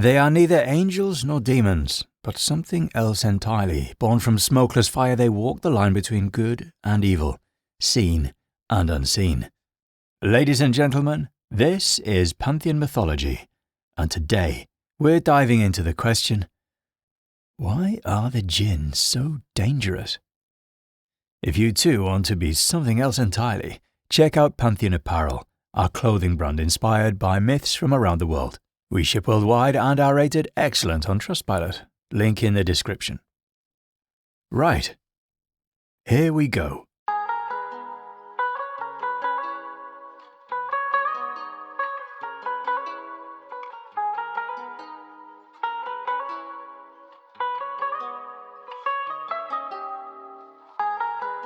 They are neither angels nor demons, but something else entirely. Born from smokeless fire, they walk the line between good and evil, seen and unseen. Ladies and gentlemen, this is Pantheon Mythology, and today we're diving into the question, why are the Jinn so dangerous? If you too want to be something else entirely, check out Pantheon Apparel, our clothing brand inspired by myths from around the world. We ship worldwide and are rated excellent on Trustpilot. Link in the description. Right, here we go.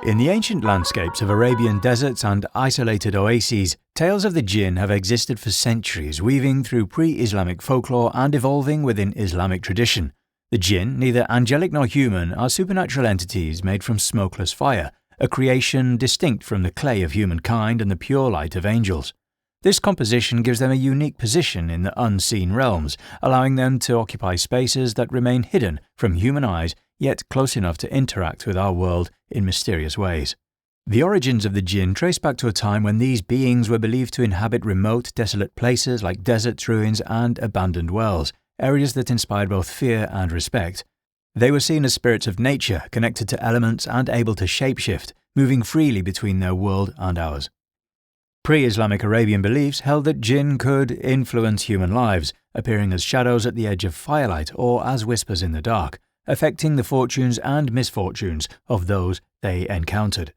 In the ancient landscapes of Arabian deserts and isolated oases, tales of the Jinn have existed for centuries, weaving through pre-Islamic folklore and evolving within Islamic tradition. The Jinn, neither angelic nor human, are supernatural entities made from smokeless fire, a creation distinct from the clay of humankind and the pure light of angels. This composition gives them a unique position in the unseen realms, allowing them to occupy spaces that remain hidden from human eyes, yet close enough to interact with our world in mysterious ways. The origins of the Jinn trace back to a time when these beings were believed to inhabit remote, desolate places like deserts, ruins, and abandoned wells, areas that inspired both fear and respect. They were seen as spirits of nature, connected to elements and able to shapeshift, moving freely between their world and ours. Pre-Islamic Arabian beliefs held that Jinn could influence human lives, appearing as shadows at the edge of firelight or as whispers in the dark, affecting the fortunes and misfortunes of those they encountered.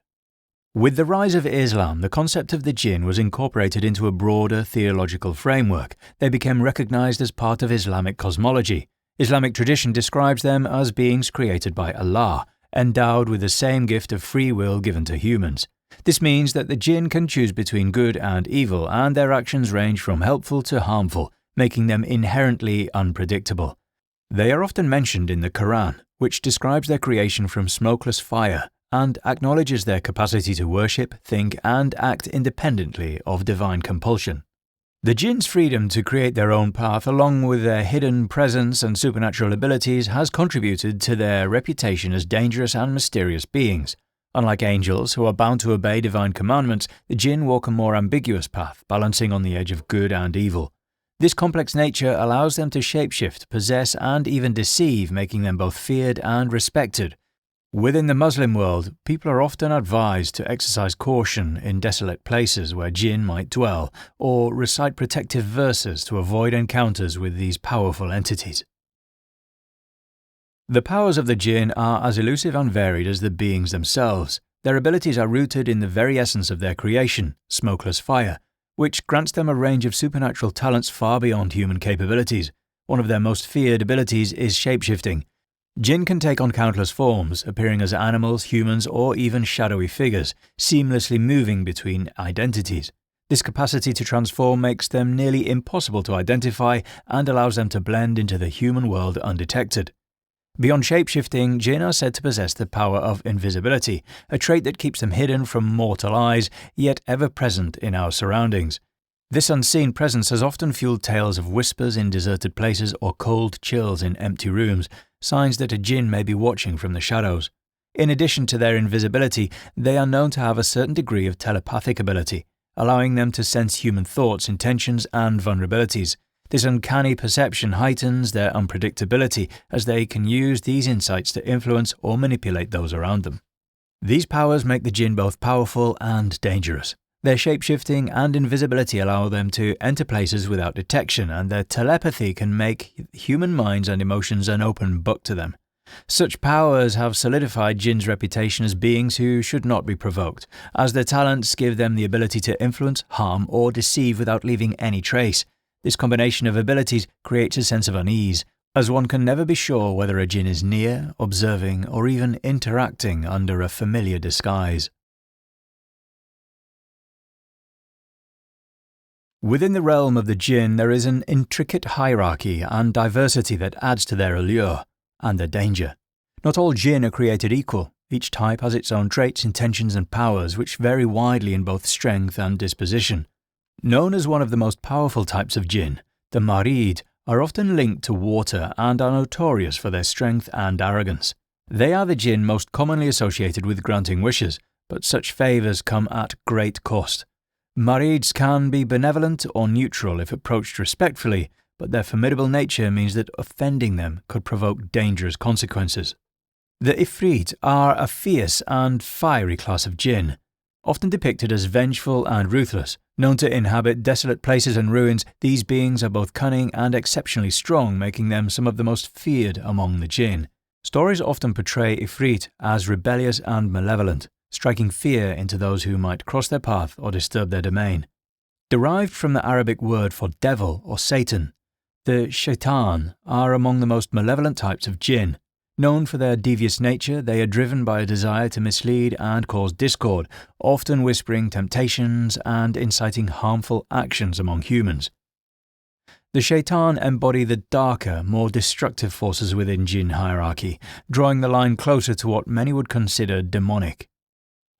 With the rise of Islam, the concept of the Jinn was incorporated into a broader theological framework. They became recognized as part of Islamic cosmology. Islamic tradition describes them as beings created by Allah, endowed with the same gift of free will given to humans. This means that the Jinn can choose between good and evil, and their actions range from helpful to harmful, making them inherently unpredictable. They are often mentioned in the Quran, which describes their creation from smokeless fire and acknowledges their capacity to worship, think, and act independently of divine compulsion. The Jinn's freedom to create their own path, along with their hidden presence and supernatural abilities, has contributed to their reputation as dangerous and mysterious beings. Unlike angels, who are bound to obey divine commandments, the Jinn walk a more ambiguous path, balancing on the edge of good and evil. This complex nature allows them to shapeshift, possess, and even deceive, making them both feared and respected. Within the Muslim world, people are often advised to exercise caution in desolate places where Jinn might dwell, or recite protective verses to avoid encounters with these powerful entities. The powers of the Jinn are as elusive and varied as the beings themselves. Their abilities are rooted in the very essence of their creation, smokeless fire, which grants them a range of supernatural talents far beyond human capabilities. One of their most feared abilities is shapeshifting. Jinn can take on countless forms, appearing as animals, humans, or even shadowy figures, seamlessly moving between identities. This capacity to transform makes them nearly impossible to identify and allows them to blend into the human world undetected. Beyond shapeshifting, Jinn are said to possess the power of invisibility, a trait that keeps them hidden from mortal eyes, yet ever present in our surroundings. This unseen presence has often fueled tales of whispers in deserted places or cold chills in empty rooms, signs that a Jinn may be watching from the shadows. In addition to their invisibility, they are known to have a certain degree of telepathic ability, allowing them to sense human thoughts, intentions, and vulnerabilities. This uncanny perception heightens their unpredictability, as they can use these insights to influence or manipulate those around them. These powers make the Jinn both powerful and dangerous. Their shapeshifting and invisibility allow them to enter places without detection, and their telepathy can make human minds and emotions an open book to them. Such powers have solidified Jinn's reputation as beings who should not be provoked, as their talents give them the ability to influence, harm, or deceive without leaving any trace. This combination of abilities creates a sense of unease, as one can never be sure whether a Jinn is near, observing, or even interacting under a familiar disguise. Within the realm of the Jinn, there is an intricate hierarchy and diversity that adds to their allure and their danger. Not all Jinn are created equal. Each type has its own traits, intentions, and powers, which vary widely in both strength and disposition. Known as one of the most powerful types of Jinn, the Marid are often linked to water and are notorious for their strength and arrogance. They are the jinn most commonly associated with granting wishes, but such favours come at great cost. Marids can be benevolent or neutral if approached respectfully, but their formidable nature means that offending them could provoke dangerous consequences. The Ifrit are a fierce and fiery class of jinn, often depicted as vengeful and ruthless. Known to inhabit desolate places and ruins, these beings are both cunning and exceptionally strong, making them some of the most feared among the jinn. Stories often portray Ifrit as rebellious and malevolent, striking fear into those who might cross their path or disturb their domain. Derived from the Arabic word for devil or Satan, the shaitan are among the most malevolent types of jinn. Known for their devious nature, they are driven by a desire to mislead and cause discord, often whispering temptations and inciting harmful actions among humans. The shaitan embody the darker, more destructive forces within jinn hierarchy, drawing the line closer to what many would consider demonic.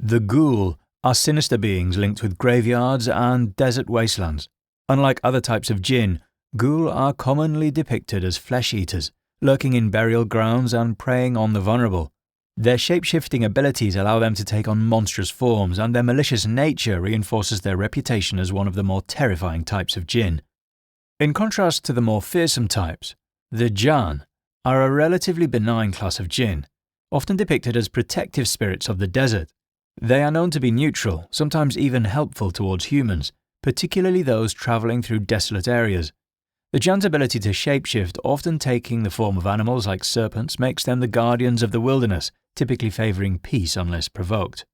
The ghoul are sinister beings linked with graveyards and desert wastelands. Unlike other types of jinn, ghoul are commonly depicted as flesh-eaters, lurking in burial grounds and preying on the vulnerable. Their shape-shifting abilities allow them to take on monstrous forms, and their malicious nature reinforces their reputation as one of the more terrifying types of jinn. In contrast to the more fearsome types, the Jinn are a relatively benign class of jinn, often depicted as protective spirits of the desert. They are known to be neutral, sometimes even helpful towards humans, particularly those travelling through desolate areas. The Jinn's ability to shapeshift, often taking the form of animals like serpents, makes them the guardians of the wilderness, typically favouring peace unless provoked.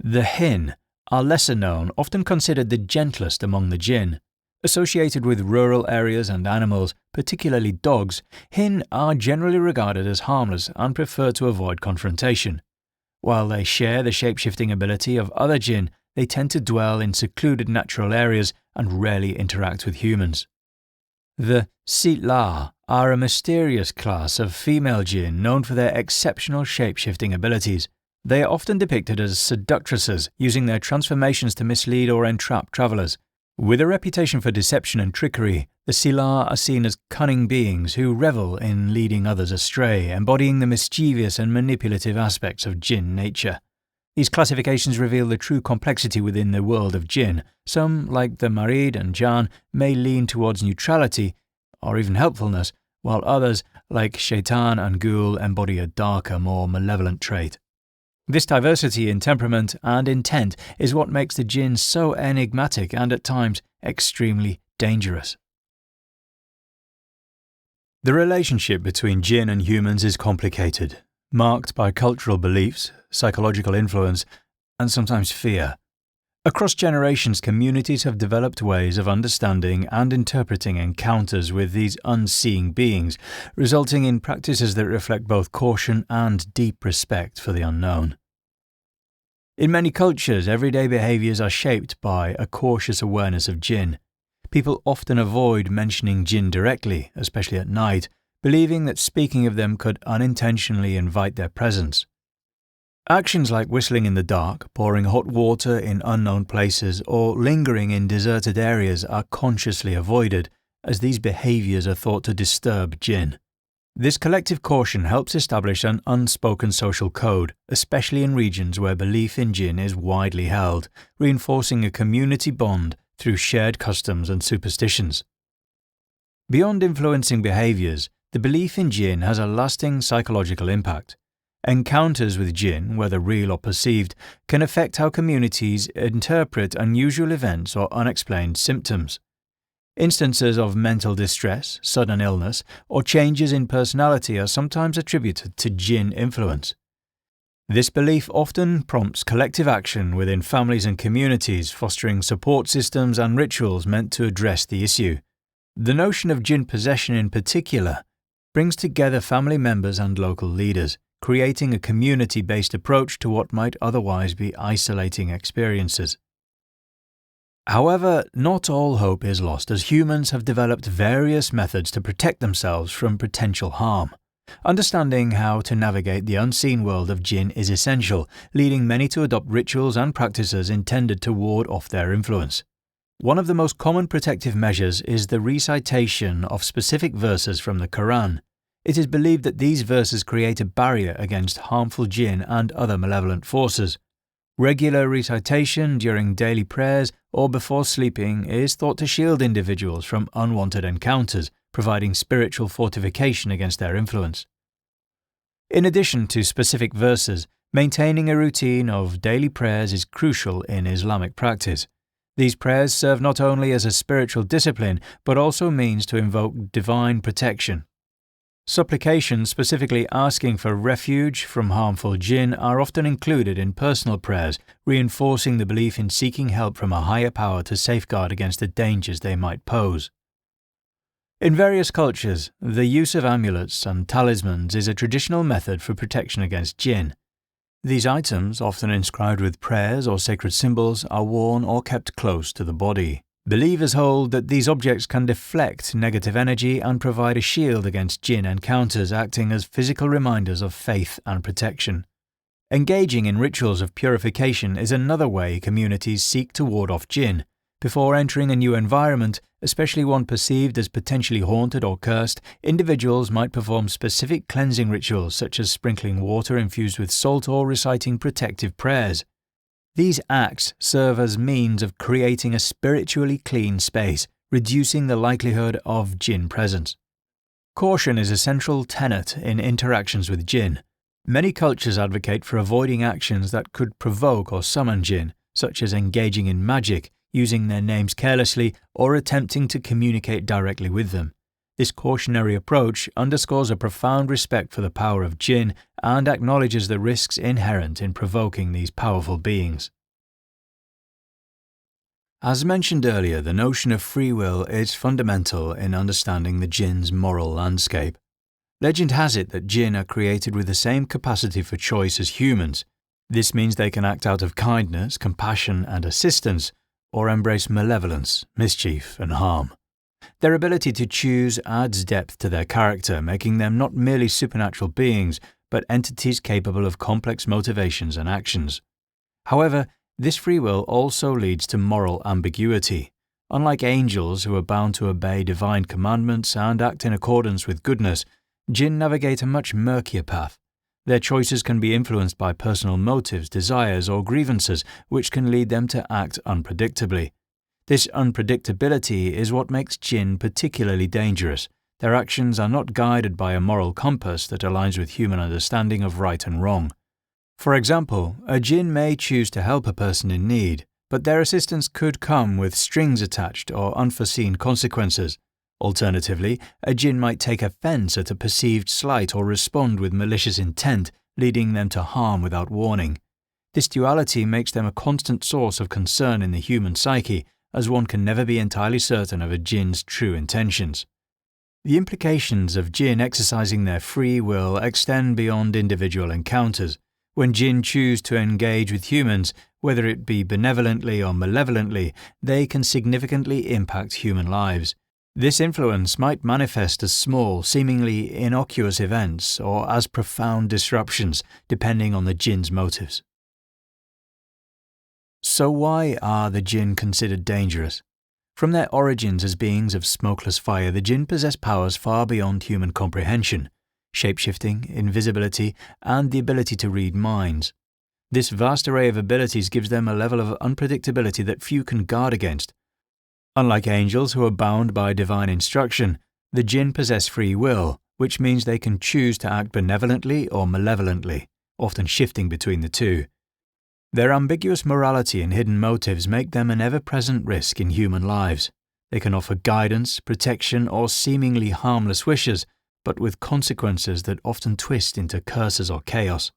The Jinn are lesser known, often considered the gentlest among the jinn. Associated with rural areas and animals, particularly dogs, Jinn are generally regarded as harmless and prefer to avoid confrontation. While they share the shapeshifting ability of other jinn, they tend to dwell in secluded natural areas and rarely interact with humans. The Sitla are a mysterious class of female jinn known for their exceptional shapeshifting abilities. They are often depicted as seductresses, using their transformations to mislead or entrap travellers. With a reputation for deception and trickery, the Sila are seen as cunning beings who revel in leading others astray, embodying the mischievous and manipulative aspects of jinn nature. These classifications reveal the true complexity within the world of jinn. Some, like the Marid and Jinn, may lean towards neutrality or even helpfulness, while others, like Shaitan and Ghoul, embody a darker, more malevolent trait. This diversity in temperament and intent is what makes the jinn so enigmatic and at times extremely dangerous. The relationship between jinn and humans is complicated, marked by cultural beliefs, psychological influence, and sometimes fear. Across generations, communities have developed ways of understanding and interpreting encounters with these unseen beings, resulting in practices that reflect both caution and deep respect for the unknown. In many cultures, everyday behaviours are shaped by a cautious awareness of jinn. People often avoid mentioning jinn directly, especially at night, believing that speaking of them could unintentionally invite their presence. Actions like whistling in the dark, pouring hot water in unknown places, or lingering in deserted areas are consciously avoided, as these behaviours are thought to disturb jinn. This collective caution helps establish an unspoken social code, especially in regions where belief in jinn is widely held, reinforcing a community bond through shared customs and superstitions. Beyond influencing behaviours, the belief in jinn has a lasting psychological impact. Encounters with jinn, whether real or perceived, can affect how communities interpret unusual events or unexplained symptoms. Instances of mental distress, sudden illness, or changes in personality are sometimes attributed to jinn influence. This belief often prompts collective action within families and communities, fostering support systems and rituals meant to address the issue. The notion of jinn possession in particular brings together family members and local leaders, creating a community-based approach to what might otherwise be isolating experiences. However, not all hope is lost, as humans have developed various methods to protect themselves from potential harm. Understanding how to navigate the unseen world of jinn is essential, leading many to adopt rituals and practices intended to ward off their influence. One of the most common protective measures is the recitation of specific verses from the Quran. It is believed that these verses create a barrier against harmful jinn and other malevolent forces. Regular recitation during daily prayers or before sleeping is thought to shield individuals from unwanted encounters, providing spiritual fortification against their influence. In addition to specific verses, maintaining a routine of daily prayers is crucial in Islamic practice. These prayers serve not only as a spiritual discipline, but also means to invoke divine protection. Supplications specifically asking for refuge from harmful jinn are often included in personal prayers, reinforcing the belief in seeking help from a higher power to safeguard against the dangers they might pose. In various cultures, the use of amulets and talismans is a traditional method for protection against jinn. These items, often inscribed with prayers or sacred symbols, are worn or kept close to the body. Believers hold that these objects can deflect negative energy and provide a shield against jinn encounters, acting as physical reminders of faith and protection. Engaging in rituals of purification is another way communities seek to ward off jinn. Before entering a new environment, especially one perceived as potentially haunted or cursed, individuals might perform specific cleansing rituals such as sprinkling water infused with salt or reciting protective prayers. These acts serve as means of creating a spiritually clean space, reducing the likelihood of jinn presence. Caution is a central tenet in interactions with jinn. Many cultures advocate for avoiding actions that could provoke or summon jinn, such as engaging in magic, using their names carelessly, or attempting to communicate directly with them. This cautionary approach underscores a profound respect for the power of jinn and acknowledges the risks inherent in provoking these powerful beings. As mentioned earlier, the notion of free will is fundamental in understanding the jinn's moral landscape. Legend has it that jinn are created with the same capacity for choice as humans. This means they can act out of kindness, compassion, and assistance, or embrace malevolence, mischief, and harm. Their ability to choose adds depth to their character, making them not merely supernatural beings, but entities capable of complex motivations and actions. However, this free will also leads to moral ambiguity. Unlike angels who are bound to obey divine commandments and act in accordance with goodness, jinn navigate a much murkier path. Their choices can be influenced by personal motives, desires, or grievances, which can lead them to act unpredictably. This unpredictability is what makes jinn particularly dangerous. Their actions are not guided by a moral compass that aligns with human understanding of right and wrong. For example, a jinn may choose to help a person in need, but their assistance could come with strings attached or unforeseen consequences. Alternatively, a jinn might take offense at a perceived slight or respond with malicious intent, leading them to harm without warning. This duality makes them a constant source of concern in the human psyche, as one can never be entirely certain of a jinn's true intentions. The implications of jinn exercising their free will extend beyond individual encounters. When jinn choose to engage with humans, whether it be benevolently or malevolently, they can significantly impact human lives. This influence might manifest as small, seemingly innocuous events or as profound disruptions, depending on the jinn's motives. So why are the jinn considered dangerous? From their origins as beings of smokeless fire, the jinn possess powers far beyond human comprehension: shapeshifting, invisibility, and the ability to read minds. This vast array of abilities gives them a level of unpredictability that few can guard against. Unlike angels who are bound by divine instruction, the jinn possess free will, which means they can choose to act benevolently or malevolently, often shifting between the two. Their ambiguous morality and hidden motives make them an ever-present risk in human lives. They can offer guidance, protection, or seemingly harmless wishes, but with consequences that often twist into curses or chaos.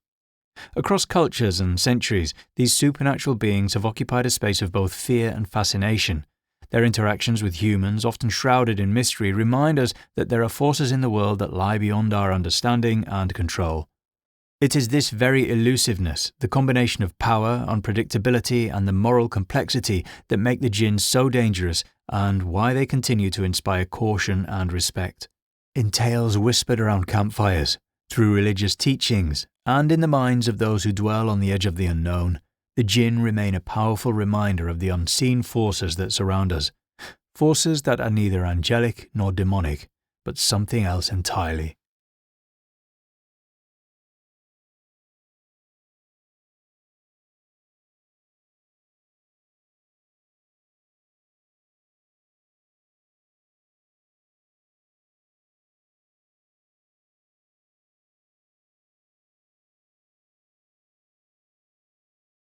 Across cultures and centuries, these supernatural beings have occupied a space of both fear and fascination. Their interactions with humans, often shrouded in mystery, remind us that there are forces in the world that lie beyond our understanding and control. It is this very elusiveness, the combination of power, unpredictability, and the moral complexity that make the jinn so dangerous and why they continue to inspire caution and respect. In tales whispered around campfires, through religious teachings, and in the minds of those who dwell on the edge of the unknown, The Jinn remain a powerful reminder of the unseen forces that surround us, forces that are neither angelic nor demonic, but something else entirely.